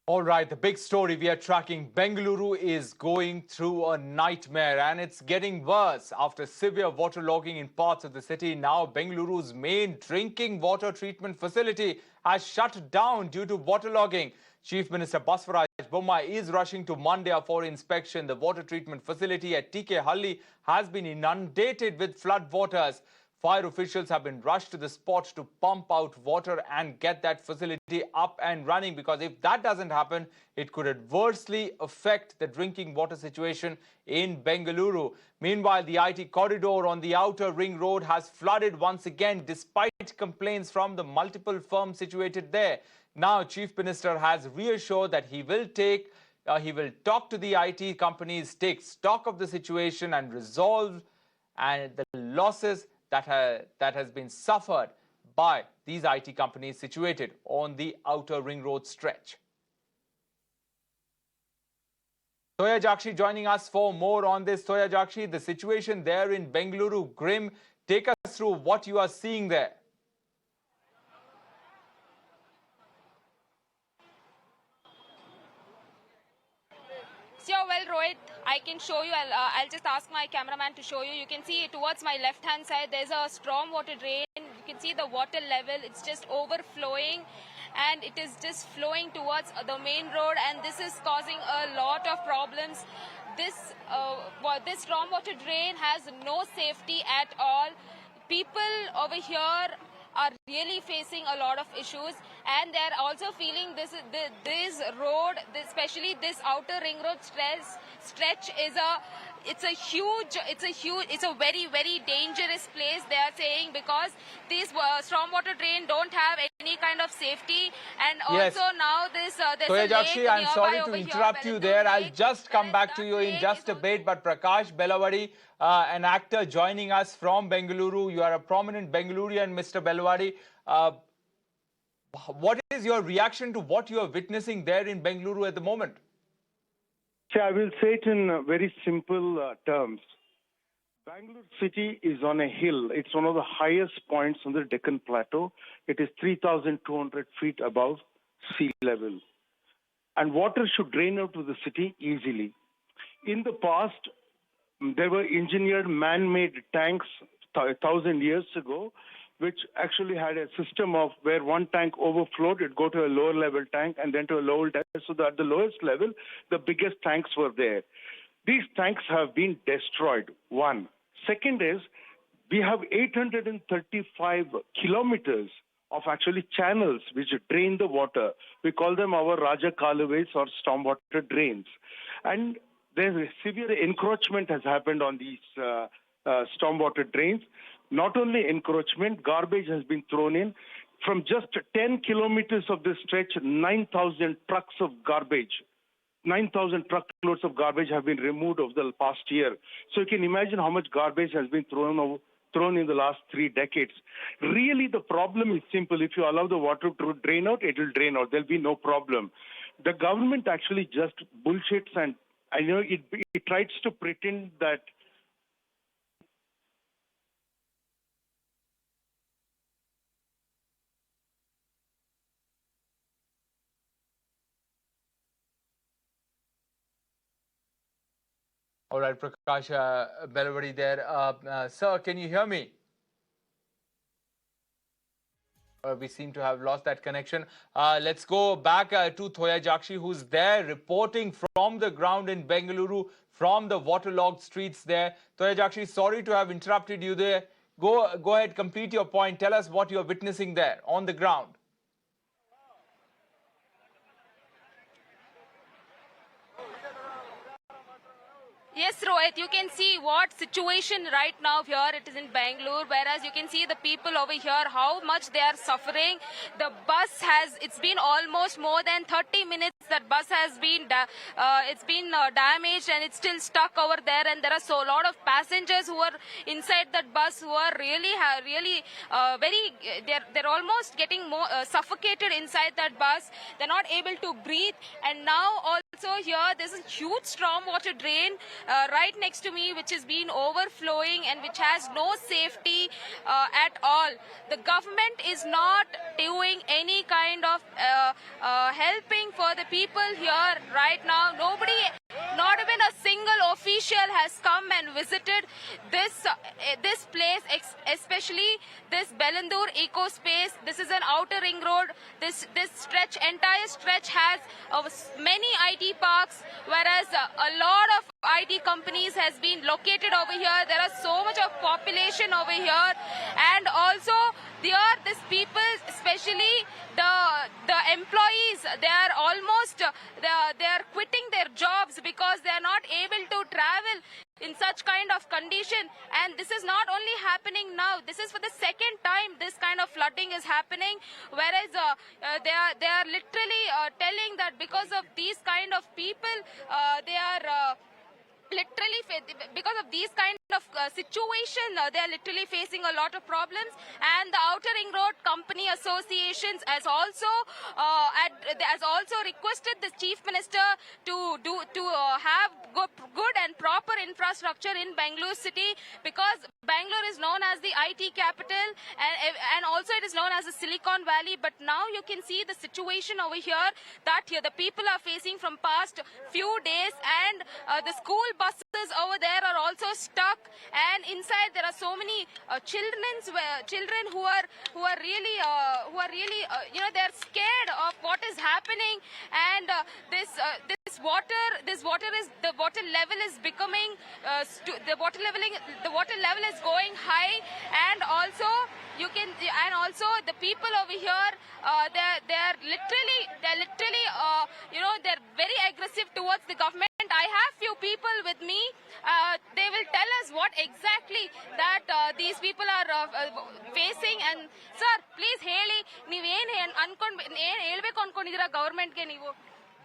All right, the big story we are tracking. Bengaluru is going through a nightmare and it's getting worse after severe waterlogging in parts of the city. Now, Bengaluru's main drinking water treatment facility has shut down due to waterlogging. Chief Minister Basavaraj Bommai is rushing to Mandya for inspection. The water treatment facility at TK Halli has been inundated with flood waters. Fire officials have been rushed to the spot to pump out water and get that facility up and running, because if that doesn't happen, it could adversely affect the drinking water situation in Bengaluru. Meanwhile, the IT corridor on the outer ring road has flooded once again despite complaints from the multiple firms situated there. Now, Chief Minister has reassured that he will talk to the IT companies, take stock of the situation and resolve the losses that has been suffered by these IT companies situated on the outer ring road stretch. Toya Jakshi joining us for more on this. Toya Jakshi, the situation there in Bengaluru, grim. Take us through what you are seeing there. Sure, well, Rohit, I can show you. I'll just ask my cameraman to show you. You can see towards my left-hand side, there's a storm water drain. You can see the water level. It's just overflowing, and it is just flowing towards the main road, and this is causing a lot of problems. This storm water drain has no safety at all. People over here are really facing a lot of issues, and they're also feeling this road, especially this outer ring road stretch is a very, very dangerous place, they are saying, because these stormwater drain don't have any kind of safety, and also now there's Toya a Jakshi, lake I'm sorry to over interrupt here, you there. I'll lake, just come back to you in just a bit. But Prakash Belawadi, an actor joining us from Bengaluru. You are a prominent Bengalurian, Mr. Belawadi. What is your reaction to what you are witnessing there in Bengaluru at the moment? See, I will say it in very simple terms. Bangalore city is on a hill. It's one of the highest points on the Deccan Plateau. It is 3,200 feet above sea level. And water should drain out of the city easily. In the past, there were engineered man-made tanks 1,000 years ago, which actually had a system of where one tank overflowed, it'd go to a lower level tank and then to a lower tank. So that at the lowest level, the biggest tanks were there. These tanks have been destroyed, one. Second is, we have 835 kilometers of actually channels which drain the water. We call them our Raja Kaluways or stormwater drains. And there's a severe encroachment has happened on these stormwater drains. Not only encroachment, garbage has been thrown in. From just 10 kilometers of this stretch, 9,000 trucks of garbage, 9,000 truckloads of garbage have been removed over the past year. So you can imagine how much garbage has been thrown in the last 3 decades. Really, the problem is simple. If you allow the water to drain out, it will drain out. There'll be no problem. The government actually just bullshits, and I know it tries to pretend that All right, Prakash Belawadi there. Sir, can you hear me? We seem to have lost that connection. Let's go back to Toya Jakshi, who's there reporting from the ground in Bengaluru, from the waterlogged streets there. Toya Jakshi, sorry to have interrupted you there. Go ahead, complete your point. Tell us what you're witnessing there on the ground. Yes, Rohit, you can see what situation right now here it is in Bangalore, whereas you can see the people over here, how much they are suffering. The bus it's been almost more than 30 minutes that bus has been, damaged, and it's still stuck over there, and there are so lot of passengers who are inside that bus who are they're almost getting more suffocated inside that bus. They're not able to breathe, and now also also here there's a huge stormwater drain right next to me, which has been overflowing and which has no safety at all. The government is not doing any kind of helping for the people here right now. Nobody, not even a single official has come and visited this place, especially this Bengaluru eco space. This is an outer ring road. This stretch, entire stretch has many IT parks, whereas a lot of IT companies has been located over here. There are so much of population over here, and also these people, especially the employees, they are almost they are quitting their jobs because they are not able to travel in such kind of condition. And this is not only happening now, this is for the second time this kind of flooding is happening, whereas they are literally telling that because of these kind of people, they are literally because of these kind of situation, they are literally facing a lot of problems. And the Outer Ring Road Company Associations has also requested the Chief Minister to have good and proper infrastructure in Bengaluru city, because Bangalore is known as the IT capital, and also it is known as the Silicon Valley. But now you can see the situation over here, that here the people are facing from past few days, and the school buses over there are also stuck, and inside there are so many children who are really they're scared of what is happening. And the water level is becoming the water level is going high. And also the people over here, they're literally they're very aggressive towards the government. I have few people with me. They will tell us what exactly that these people are facing. And sir, please ಹೇಳಿ ನೀವು ಏನು ಹೇಳಬೇಕು ಅನ್ಕೊಂಡಿದ್ದೀರಾ ಗವರ್ಮೆಂಟ್ಗೆ? ನೀವು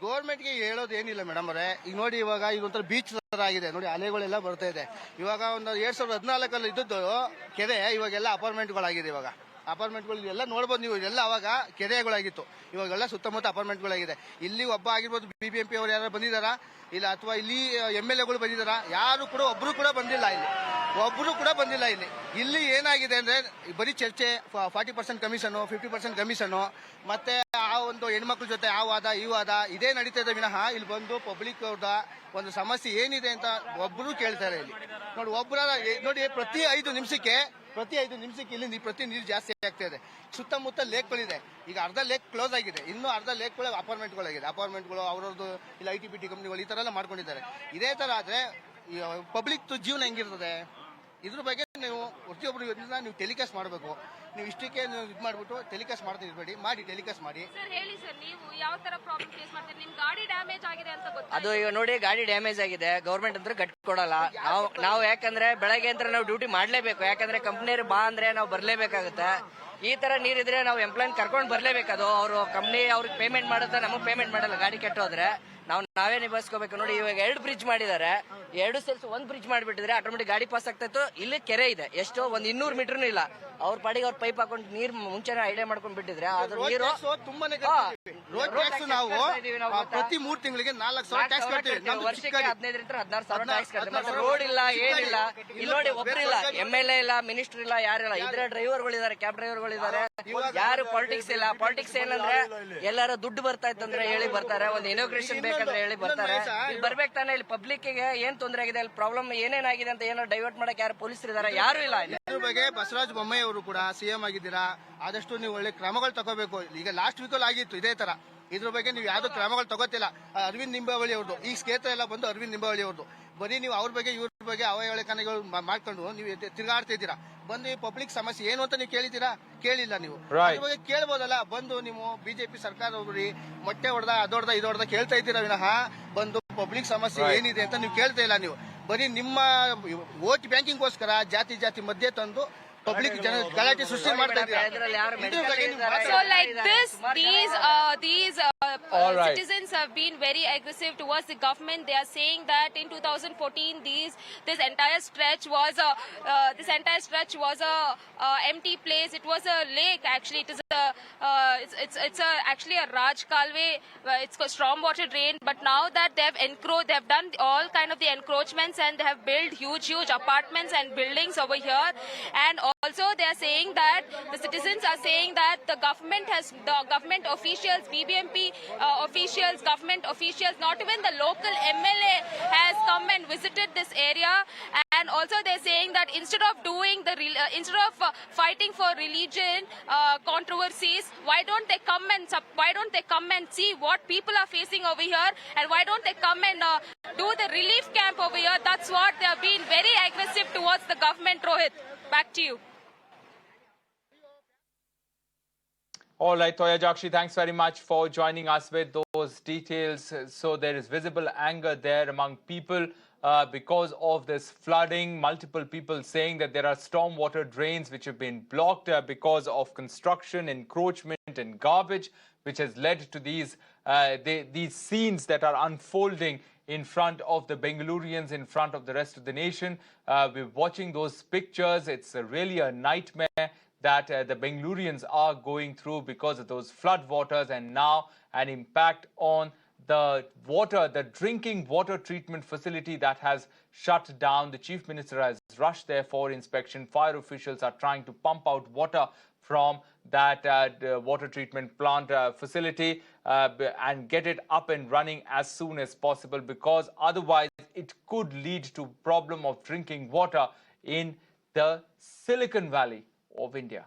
ಗೌರ್ಮೆಂಟ್ಗೆ ಹೇಳೋದು ಏನಿಲ್ಲ madam ಅವರೇ. ಈಗ ನೋಡಿ, ಇವಾಗ ಇದೊಂಥರ ಬೀಚ್ ತರ ಆಗಿದೆ ನೋಡಿ, ಅಲೆಗಳೆಲ್ಲ ಬರ್ತಾ ಇದೆ. ಇವಾಗ ಒಂದು 2014 ಇದ್ದದ್ದು ಕೆರೆ ಇವಾಗೆಲ್ಲ ಅಪಾರ್ಟ್ಮೆಂಟ್ಗಳಾಗಿದೆ. ಇವಾಗ ಅಪಾರ್ಟ್ಮೆಂಟ್ಗಳು ಎಲ್ಲ ನೋಡ್ಬೋದು ನೀವು, ಇದೆಲ್ಲ ಅವಾಗ ಕೆರೆಗಳಾಗಿತ್ತು, ಇವಾಗೆಲ್ಲ ಸುತ್ತಮುತ್ತ ಅಪಾರ್ಟ್ಮೆಂಟ್ಗಳಾಗಿದೆ. ಇಲ್ಲಿ ಒಬ್ಬ ಆಗಿರ್ಬೋದು BBMP ಅವರು ಯಾರು ಬಂದಿದ್ದಾರಾ ಇಲ್ಲ, ಅಥವಾ ಇಲ್ಲಿ MLAಗಳು ಬಂದಿದ್ದಾರಾ? ಯಾರು ಕೂಡ ಒಬ್ರು ಕೂಡ ಬಂದಿಲ್ಲ ಇಲ್ಲಿ. ಇಲ್ಲಿ ಏನಾಗಿದೆ ಅಂದ್ರೆ ಬರೀ ಚರ್ಚೆ, 40% ಕಮಿಷನು, 50% ಕಮಿಷನು, ಮತ್ತೆ ಆ ಒಂದು ಹೆಣ್ಮಕ್ಳ ಜೊತೆ ಆ ವಾದ ಈ ವಾದ ಇದೇ ನಡೀತಾ ಇದೆ ವಿನಃ ಇಲ್ಲಿ ಬಂದು ಪಬ್ಲಿಕ್ ಅವ್ರದ ಒಂದು ಸಮಸ್ಯೆ ಏನಿದೆ ಅಂತ ಒಬ್ರು ಕೇಳ್ತಾರೆ. ಇಲ್ಲಿ ನೋಡಿ ಪ್ರತಿ 5 ನಿಮಿಷಕ್ಕೆ ಇಲ್ಲಿ ಪ್ರತಿ ನೀರು ಜಾಸ್ತಿ ಆಗ್ತಾ ಇದೆ. ಸುತ್ತಮುತ್ತ ಲೇಕ್ಗಳಿದೆ. ಈಗ ಅರ್ಧ ಲೇಕ್ ಕ್ಲೋಸ್ ಆಗಿದೆ, ಇನ್ನು ಅರ್ಧ ಲೇಕ್ಗಳು ಅಪಾರ್ಟ್ಮೆಂಟ್ಗಳು ಅವ್ರದ್ದು ಇಲ್ಲ IT-BT ಕಂಪ್ನಿಗಳು ಈ ತರ ಎಲ್ಲ ಮಾಡ್ಕೊಂಡಿದ್ದಾರೆ. ಇದೇ ತರ ಆದ್ರೆ ಪಬ್ಲಿಕ್ ಜೀವನ ಹೆಂಗಿರ್ತದೆ? ಇದ್ರ ಬಗ್ಗೆ ನೀವು ಪ್ರತಿಯೊಬ್ಬರು ನೀವು ಟೆಲಿಕಾಸ್ಟ್ ಮಾಡಬೇಕು. ನೀವು ಇಷ್ಟಕ್ಕೆ ನೀವು ಇದು ಮಾಡ್ಬಿಟ್ಟು ಟೆಲಿಕಾಸ್ಟ್ ಮಾಡ್ತಾ ಇರಬೇಡಿ, ಟೆಲಿಕಾಸ್ಟ್ ಮಾಡಿ. ಸರ್ ಹೇಳಿ ಸರ್, ನೀವು ಯಾವ ತರ ಪ್ರಾಬ್ಲಮ್ ಫೇಸ್ ಮಾಡ್ತೀರಿ? ನಿಮ್ ಗಾಡಿ ಡ್ಯಾಮೇಜ್ ಆಗಿದೆ ಅಂತ ಗೊತ್ತಾ? ಅದು ಈಗ ನೋಡಿ, ಗಾಡಿ ಡ್ಯಾಮೇಜ್ ಆಗಿದೆ, ಗೌರ್ಮೆಂಟ್ ಅಂದ್ರೆ ಕಟ್ಕೊಡಲ್ಲ. ನಾವು ಯಾಕಂದ್ರೆ ಬೆಳಗ್ಗೆ ಅಂತ ನಾವು ಡ್ಯೂಟಿ ಮಾಡ್ಲೇಬೇಕು, ಯಾಕಂದ್ರೆ ಕಂಪ್ನಿಯವ್ರು ಬಾ ಅಂದ್ರೆ ನಾವು ಬರ್ಲೇಬೇಕಾಗುತ್ತೆ. ಈ ತರ ನೀರಿದ್ರೆ ನಾವು ಎಂಪ್ಲಾಯ್ ಕರ್ಕೊಂಡು ಬರ್ಲೇಬೇಕದು. ಅವರು ಕಂಪ್ನಿ ಅವ್ರಿಗೆ ಪೇಮೆಂಟ್ ಮಾಡುತ್ತೆ, ನಮಗೆ ಪೇಮೆಂಟ್ ಮಾಡಲ್ಲ. ಗಾಡಿ ಕೆಟ್ಟೋದ್ರೆ ನಾವೇ ನಿಭಾಯಿಸ್ಕೋಬೇಕು. ನೋಡಿ, ಇವಾಗ 2 ಬ್ರಿಡ್ಜ್ ಮಾಡಿದ್ದಾರೆ, 2 ಸೇಲ್ಸ್ 1 ಬ್ರಿಡ್ಜ್ ಮಾಡಿಬಿಟ್ಟಿದ್ರೆ ಆಟೋಮೆಟಿಕ್ ಗಾಡಿ ಪಾಸ್ ಆಗ್ತಾ ಇತ್ತು. ಇಲ್ಲಿ ಕೆರೆ ಇದೆ, ಎಷ್ಟೋ 200 ಮೀಟರ್ನು ಇಲ್ಲ. ಅವ್ರ ಪಾಡಿಗೆ ಅವ್ರ ಪೈಪ್ ಹಾಕೊಂಡು ನೀರ್ ಮುಂಚೆನೆ ಐಡಿಯಾ ಮಾಡ್ಕೊಂಡ್ ಬಿಟ್ಟಿದ್ರೆ ಅದು ನೀರು ತುಂಬಾನೇ ನಾವು ಪ್ರತಿ 3 ತಿಂಗಳಿಗೆ 4,000 ಟ್ಯಾಕ್ಸ್ ಕಟ್ತೀವಿ. ವರ್ಷಕ್ಕೆ 15,000 ಟ್ಯಾಕ್ಸ್ ಕಟ್ತೀವಿ. ರೋಡ್ ಇಲ್ಲ, ಏನಿಲ್ಲ. ಇಲ್ಲಿ ನೋಡಿ, ಒಬ್ಬರಿಲ್ಲ, MLA ಇಲ್ಲ, ಮಿನಿಸ್ಟರ್ ಇಲ್ಲ, ಯಾರಿಲ್ಲ. ಇದ್ರೆ ಡ್ರೈವರ್ಗಳಿದ್ದಾರೆ, ಕ್ಯಾಬ್ ಡ್ರೈವರ್ಗಳಿದ್ದಾರೆ, ಯಾರು ಪಾಲಿಟಿಕ್ಸ್ ಇಲ್ಲ. ಪಾಲಿಟಿಕ್ಸ್ ಏನಂದ್ರೆ ಎಲ್ಲಾರು ದುಡ್ಡು ಬರ್ತಾ ಇತ್ತಂದ್ರೆ ಹೇಳಿ ಬರ್ತಾರೆ, ಒಂದು ಇನಾಗ್ರೇಷನ್ ಬೇಕಂದ್ರೆ ಹೇಳಿ ಬರ್ತಾರೆ. ಇಲ್ಲಿ ಬರ್ಬೇಕು ತಾನೆ. ಇಲ್ಲಿ ಪಬ್ಲಿಕ್ ಗೆ ಏನ್ ತೊಂದರೆ ಆಗಿದೆ, ಅಲ್ಲಿ ಪ್ರಾಬ್ಲಮ್ ಏನೇನಾಗಿದೆ ಅಂತ ಏನೋ ಡೈವರ್ಟ್ ಮಾಡಕ್ ಯಾರು ಪೊಲೀಸರು ಇದಾರೆ? ಯಾರು ಇಲ್ಲ. ಇದ್ರ ಬಗ್ಗೆ ಬಸವರಾಜ ಬೊಮ್ಮಾಯಿ ಅವರು ಕೂಡ CM ಆಗಿದ್ದೀರಾ, ಆದಷ್ಟು ನೀವು ಒಳ್ಳೆ ಕ್ರಮಗಳು ತಗೋಬೇಕು. ಈಗ ಲಾಸ್ಟ್ ವೀಕಲ್ಲಿ ಆಗಿತ್ತು ಇದೇ ತರ. ಇದ್ರ ಬಗ್ಗೆ ನೀವು ಯಾವ್ದು ಕ್ರಮಗಳು ತಗೋತಿಲ್ಲ. ಅರವಿಂದ್ ನಿಂಬಾವಳಿ ಅವ್ರದ್ದು ಈ ಕ್ಷೇತ್ರ ಎಲ್ಲ ಬಂದು ಅರವಿಂದ್ ನಿಂಬಾವಳಿ ಅವ್ರದ್ದು ಬರೀ ನೀವು ಅವ್ರ ಬಗ್ಗೆ ಇವ್ರ ಬಗ್ಗೆ ಅವಹೇಳನಗಳು ಮಾಡ್ಕೊಂಡು ನೀವು ತಿರುಗಾಡ್ತಾ ಇದ್ದೀರಾ. ಬಂದು ಪಬ್ಲಿಕ್ ಸಮಸ್ಯೆ ಏನು ಅಂತ ನೀವು ಕೇಳಿಲ್ಲ. ನೀವು ಅದ್ರ ಬಗ್ಗೆ ಕೇಳ್ಬೋದಲ್ಲ. ಬಂದು ನೀವು BJP ಸರ್ಕಾರ ಹೋಗ್ರಿ, ಮೊಟ್ಟೆ ಹೊಡೆದ ಅದೊಡ್ದ ಇದೊಡ್ದ ಕೇಳ್ತಾ ಇದ್ದೀರಾ ವಿನಃ ಬಂದು ಪಬ್ಲಿಕ್ ಸಮಸ್ಯೆ ಏನಿದೆ ಅಂತ ನೀವು ಕೇಳ್ತಾ ಇಲ್ಲ. ನೀವು ಬರೀ ನಿಮ್ಮ ವೋಟ್ ಬ್ಯಾಂಕಿಂಗ್ಗೋಸ್ಕರ ಜಾತಿ ಮಧ್ಯೆ ತಂದು ಪಬ್ಲಿಕ್ ಜನ ಗಲಾಟೆ ಸೃಷ್ಟಿ ಮಾಡ್ತಾ ಇದ್ದೀರಾ. So like this, these All right. Citizens have been very aggressive towards the government. They are saying that in 2014, this entire stretch was a empty place. It was a lake. Actually, it is actually a Raj Kalwe. It's a storm water drain. But now that they have done all kind of the encroachments, and they have built huge apartments and buildings over here. And also, they are saying that the citizens are saying that the government officials, BBMP officials, government officials, not even the local MLA has come and visited this area. And also they're saying that instead of fighting for religion controversies, why don't they come and see what people are facing over here, and why don't they come and do the relief camp over here? That's what they have been very aggressive towards the government. Rohit, back to you. All right, Toya Jakshi, thanks very much for joining us with those details. So there is visible anger there among people because of this flooding. Multiple people saying that there are stormwater drains which have been blocked because of construction, encroachment and garbage, which has led to these scenes that are unfolding in front of the Bengalurians, in front of the rest of the nation. We're watching those pictures. It's really a nightmare that the Bengalurians are going through because of those flood waters, and now an impact on the drinking water treatment facility that has shut down. The Chief Minister has rushed there for inspection. Fire officials are trying to pump out water from that water treatment plant facility and get it up and running as soon as possible, because otherwise it could lead to problem of drinking water in the Silicon Valley of India.